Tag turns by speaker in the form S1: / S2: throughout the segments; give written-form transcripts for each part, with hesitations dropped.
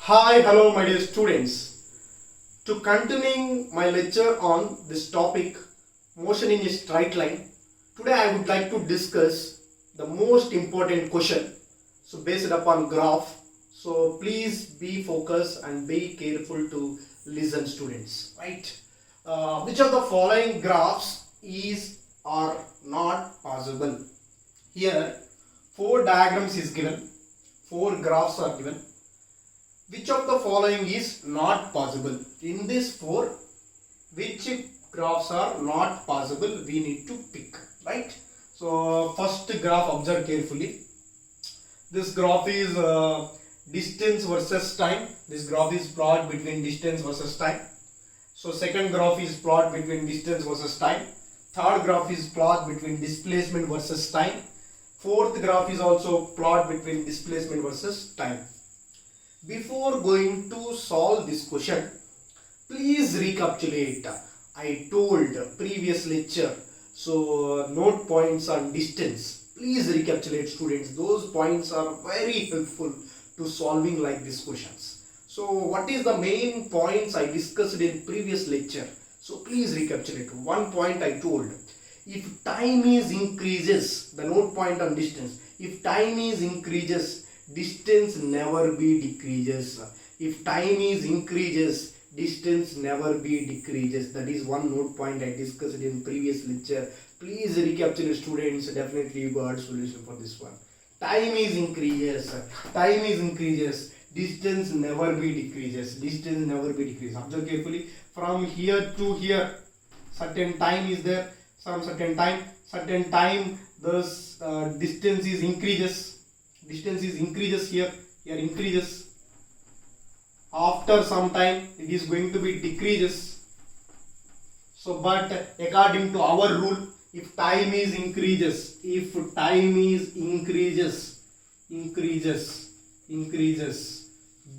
S1: Hi, hello, my dear students. To continuing my lecture on this topic, motion in a straight line, today I would like to discuss the most important question. So, based upon graph. So, please be focused and be careful to listen, students. Right? Which of the following graphs is or not possible? Here, four diagrams is given, four graphs are given. Which of the following is not possible? In this four, which graphs are not possible? We need to pick, right? So first graph, observe carefully. This graph is distance versus time. This graph is plot between distance versus time. So second graph is plot between distance versus time. Third graph is plot between displacement versus time. Fourth graph is also plot between displacement versus time. Before going to solve this question, please recapitulate. I told previous lecture, so note points on distance. Please recapitulate, students. Those points are very helpful to solving like these questions. So what is the main points I discussed in previous lecture? So please recapitulate. One point I told, if time is increases, the note point on distance, if time is increases, distance never be decreases. If time is increases, distance never be decreases. That is one note point I discussed in previous lecture. Please recapitulate, students. Definitely you got solution for this one. Time is increases, distance never be decreases. Distance never be decreases. Observe carefully. From here to here, certain time is there. Some certain time this distance is increases. Distance is increases here increases. After some time it is going to be decreases. So but according to our rule, if time is increases,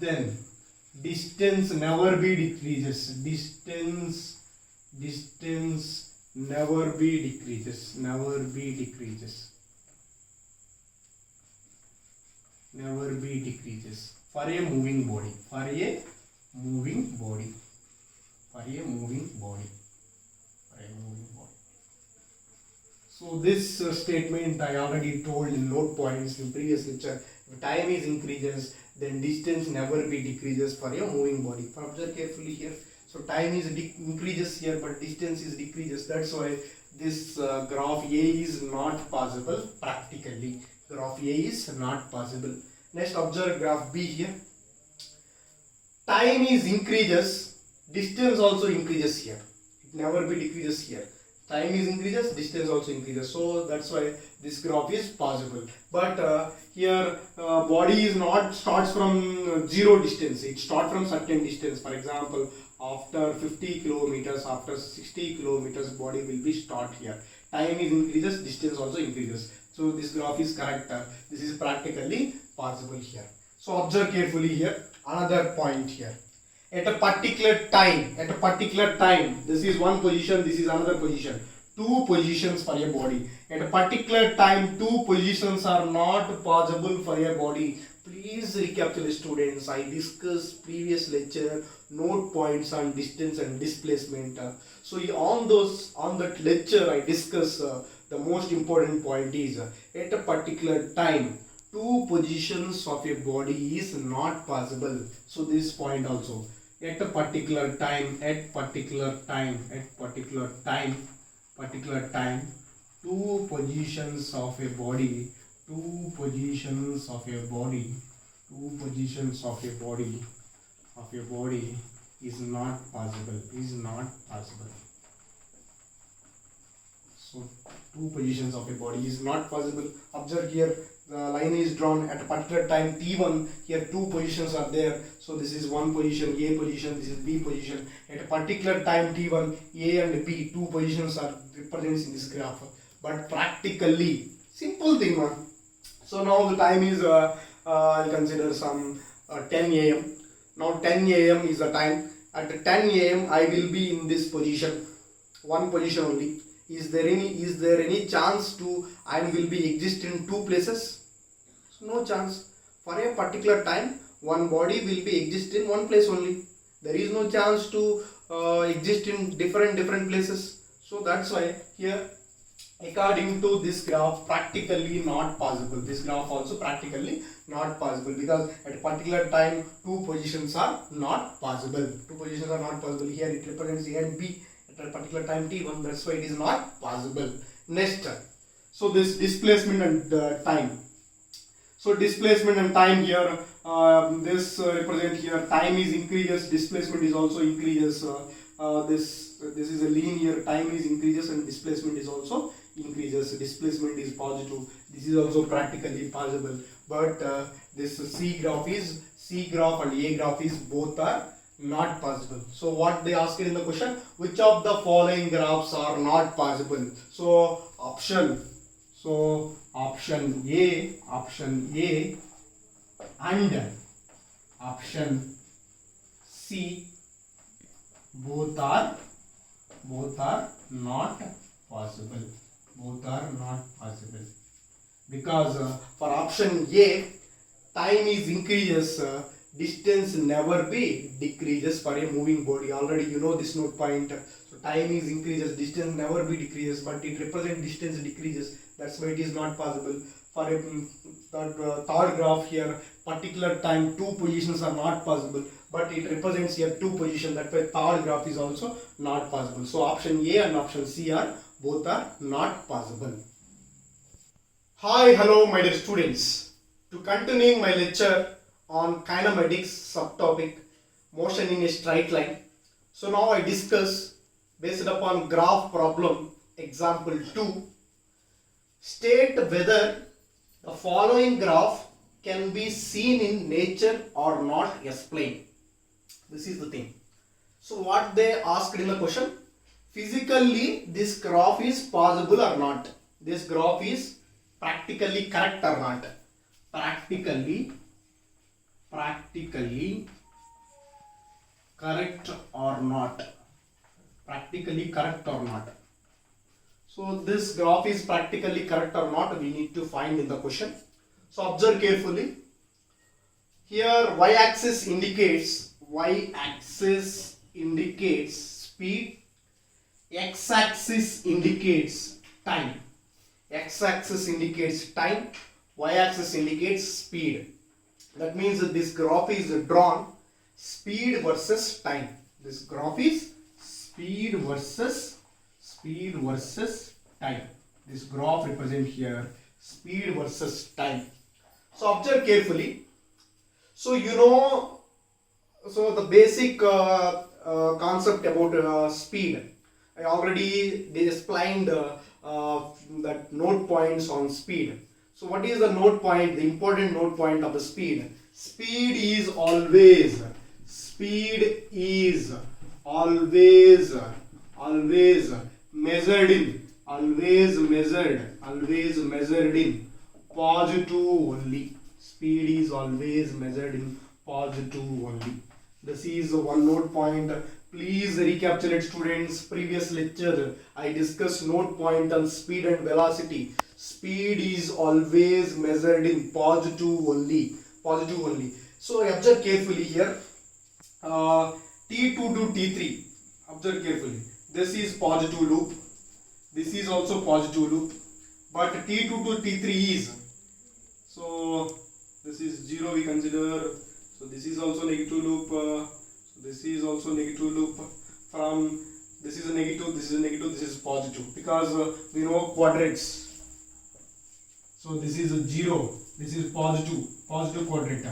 S1: then distance never be decreases. Distance never be decreases. Never be decreases for a moving body. So this statement I already told in note points in previous lecture. If time is increases, then distance never be decreases for a moving body. Observe carefully here. So time is increases here, but distance is decreases. That's why this graph A is not possible practically. Graph A is not possible. Next, observe graph B here. Time is increases, distance also increases here. It never be decreases here. Time is increases, distance also increases. So that's why this graph is possible. But here body is not starts from zero distance. It starts from certain distance. For example, after 50 kilometers, after 60 kilometers, body will be start here. Time is increases, distance also increases. So this graph is correct. This is practically possible here. So observe carefully here. Another point here. At a particular time, this is one position, this is another position. Two positions for a body. At a particular time, two positions are not possible for a body. Please recapitulate, students. I discussed previous lecture note points on distance and displacement. So on that lecture I discussed the most important point is at a particular time two positions of a body is not possible. So this point also, at a particular time, two positions of a body is not possible. So two positions of a body is not possible. Observe here, the line is drawn at a particular time t1. Here two positions are there. So this is one position, A position, this is B position. At a particular time t1, A and B, two positions are represented in this graph. But practically, simple thing one. So now the time is I'll consider some 10 a.m. Now 10 a.m. is the time. At 10 a.m. I will be in this position, one position only. Is there any chance to I will be exist in two places? So no chance. For a particular time one body will be exist in one place only. There is no chance to exist in different places. So that's why here, according to this graph, practically not possible. This graph also practically not possible, because at a particular time two positions are not possible. Two positions are not possible. Here it represents A and B at a particular time t1. That's why it is not possible. Next, so this displacement and time. So displacement and time here, this represent here time is increases, displacement is also increases. This is a linear, time is increases and displacement is also increases. Displacement is positive. This is also practically possible. But this C graph and A graph is both are not possible. So what they asked in the question, which of the following graphs are not possible? So option A and option C both are not possible. Both are not possible, because for option A, time is increases, distance never be decreases for a moving body. Already you know this note point. So time is increases, distance never be decreases, but it represents distance decreases. That's why it is not possible. For a third graph here, particular time two positions are not possible, but it represents here two positions. That way third graph is also not possible. So option A and option C are both are not possible. Hi, hello my dear students. To continuing my lecture on kinematics subtopic motion in a straight line. So now I discuss based upon graph problem example 2. State whether the following graph can be seen in nature or not explained. This is the thing. So what they asked in the question, physically this graph is possible or not? This graph is practically correct or not? Practically correct or not? Practically correct or not? So this graph is practically correct or not, we need to find in the question. So observe carefully. Here y-axis indicates speed, x-axis indicates time. X-axis indicates time, y-axis indicates speed. That means that this graph is drawn speed versus time. This graph is speed versus time. This graph represents here speed versus time. So observe carefully. So you know, so the basic concept about speed, I already explained that node points on speed. So what is the node point, the important node point of the speed? Speed is always measured in positive only. Speed is always measured in positive only. This is one node point. Please recapitulate, students. Previous lecture I discussed node point on speed and velocity. Speed is always measured in positive only. So observe carefully here. T2 to T3. Observe carefully. This is positive loop. This is also positive loop. But T2 to T3 is. So this is 0 we consider. So this is also negative loop. This is also negative loop. From this is a negative, this is a negative, this is positive. Because we know quadrates. So this is a 0. This is positive quadrant.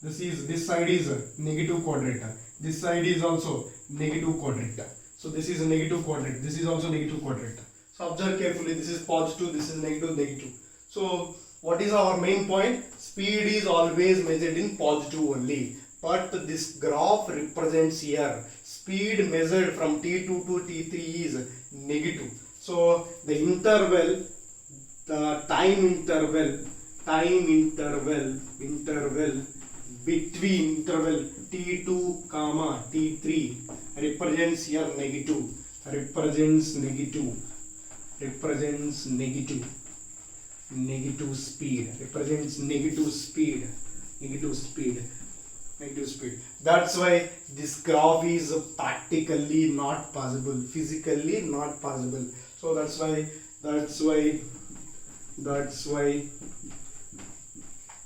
S1: This side is a negative quadrant. This side is also negative quadrant. So this is a negative quadrant. This is also negative quadrant. So observe carefully. This is positive. This is negative. So what is our main point? Speed is always measured in positive only. But this graph represents here speed measured from T2 to T3 is negative. So the interval, the time interval between interval T2 comma T3 represents here negative. Represents negative speed. negative speed. That's why this graph is practically not possible, physically not possible. So that's why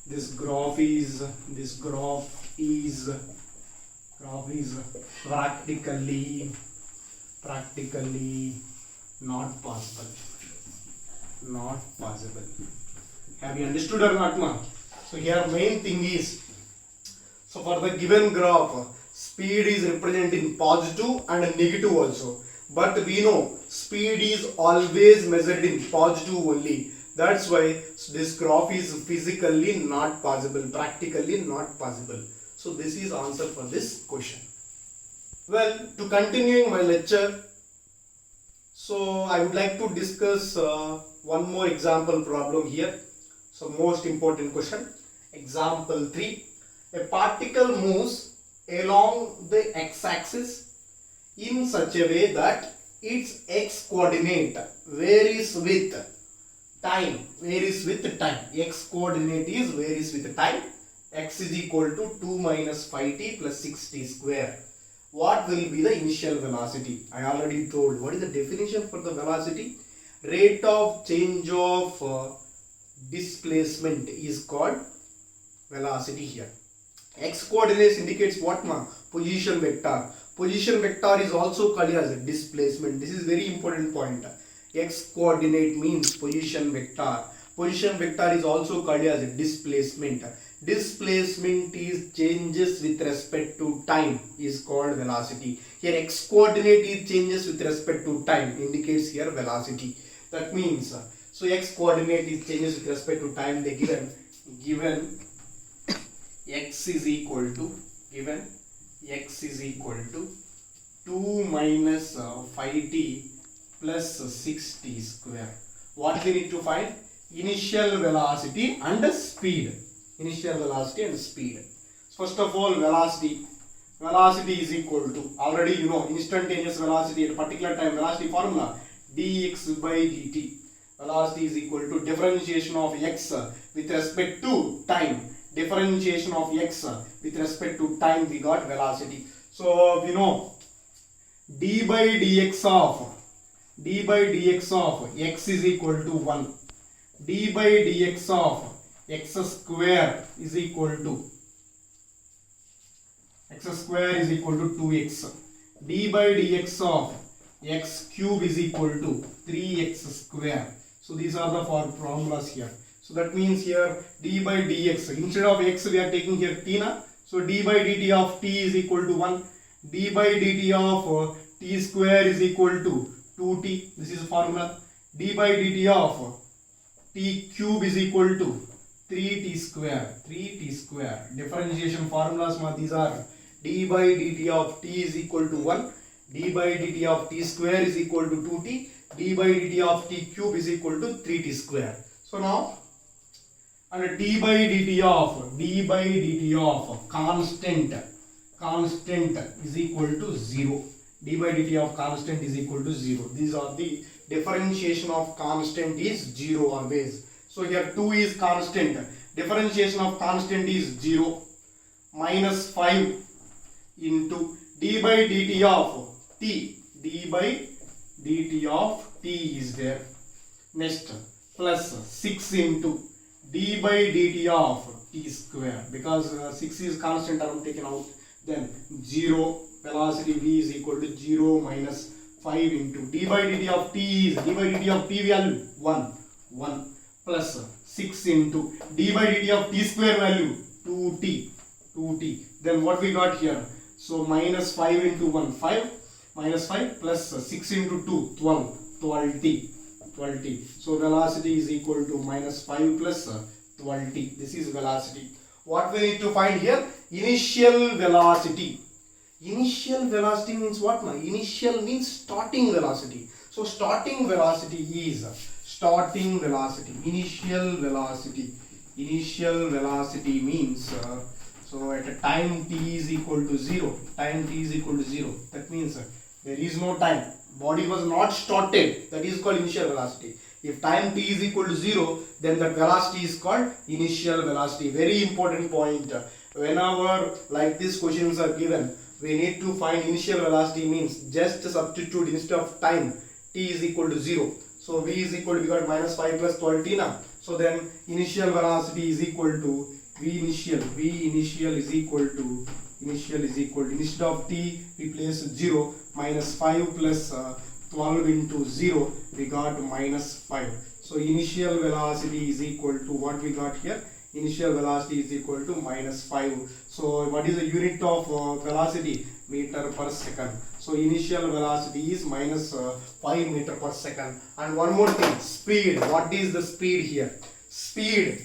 S1: this graph is practically not possible. Have you understood or not, ma? So here main thing is, so for the given graph, speed is represented in positive and negative also. But we know speed is always measured in positive only. That's why this graph is physically not possible, practically not possible. So this is answer for this question. Well, to continuing my lecture, so I would like to discuss one more example problem here. So most important question. Example 3. A particle moves along the x-axis in such a way that its x coordinate varies with time. X coordinate is varies with time. X is equal to 2 minus 5t plus 6t square. What will be the initial velocity? I already told. What is the definition for the velocity? Rate of change of displacement is called velocity here. X coordinates indicates what, ma? Position vector. Position vector is also called as displacement. This is very important point. X coordinate means position vector. Position vector is also called as displacement. Displacement is changes with respect to time is called velocity. Here x coordinate is changes with respect to time, indicates here velocity. That means so x coordinate is changes with respect to time. They given x is equal to 2 minus 5t plus 6t square. What we need to find? Initial velocity and speed. First of all, velocity is equal to, already you know, instantaneous velocity at a particular time, velocity formula dx by dt. Velocity is equal to differentiation of x with respect to time. Differentiation of x with respect to time, we got velocity. So we know d by dx of x is equal to 1. D by dx of x square is equal to 2x. D by dx of x cube is equal to 3x square. So these are the formulas here. So that means here d by dx, instead of x we are taking here t na. So d by dt of t is equal to 1. D by dt of t square is equal to 2t. This is the formula. D by dt of t cube is equal to 3t square. Differentiation formulas, these are d by dt of t is equal to 1. D by dt of t square is equal to 2t. D by dt of t cube is equal to 3t square. So now, and d by dt of constant is equal to 0. D by dt of constant is equal to 0. These are the differentiation of constant is 0 always. So here 2 is constant. Differentiation of constant is 0. Minus 5 into d by dt of t. D by dt of t is there. Next, plus 6 into d by dt of t square. Because 6 is constant term taken out. Then 0. Velocity v is equal to 0 minus 5 into d by dt of t is, d by dt of t value 1 plus 6 into d by dt of t square value 2t. Then what we got here? So minus 5 into 1 5, minus 5 plus 6 into 2 12t. So velocity is equal to minus 5 plus 12t. This is velocity. What we need to find here? Initial velocity. Initial velocity means what? Initial means starting velocity. So starting velocity is initial velocity means so at a time t is equal to 0. That means there is no time. Body was not started. That is called initial velocity. If time t is equal to 0, then that velocity is called initial velocity. Very important point. Whenever like these questions are given, we need to find initial velocity, means just substitute instead of time t is equal to 0. So v is equal to, we got minus 5 plus 12 t now. So then initial velocity is equal to v initial is equal to instead of t we place 0, minus 5 plus 12 into 0, we got minus 5. So initial velocity is equal to what we got here. Initial velocity is equal to minus 5. So what is the unit of velocity? Meter per second. So initial velocity is minus 5 meter per second. And one more thing, speed. What is the speed here? Speed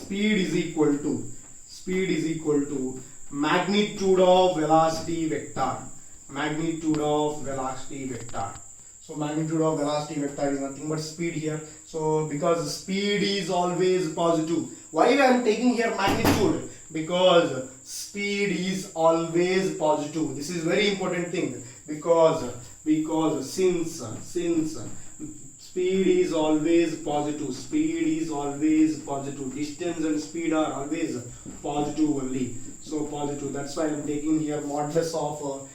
S1: is equal to magnitude of velocity vector. So magnitude of velocity vector is nothing but speed here. So because speed is always positive. Why I am taking here magnitude? Because speed is always positive. This is very important thing, because since speed is always positive, distance and speed are always positive only. So positive, that's why I am taking here modulus of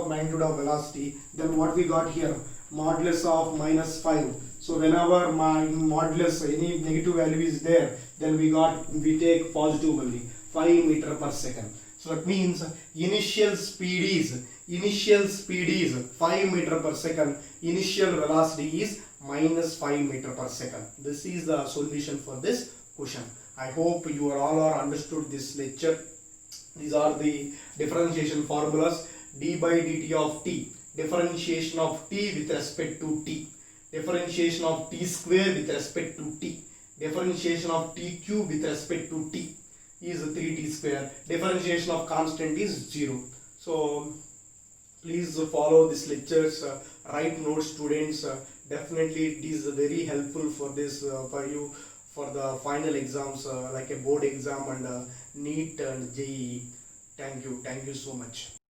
S1: magnitude of velocity. Then what we got here? Modulus of minus 5. So whenever my modulus, any negative value is there, then we take positive only, 5 meter per second. So that means initial speed is 5 meter per second. Initial velocity is minus 5 meter per second. This is the solution for this question. I hope you all are understood this lecture. These are the differentiation formulas. D by dt of t, differentiation of t with respect to t, differentiation of t square with respect to t, differentiation of t cube with respect to t is 3t square, differentiation of constant is 0. So please follow these lectures, write notes students. Definitely it is very helpful for this for you for the final exams like a board exam and NEET and JEE. Thank you so much.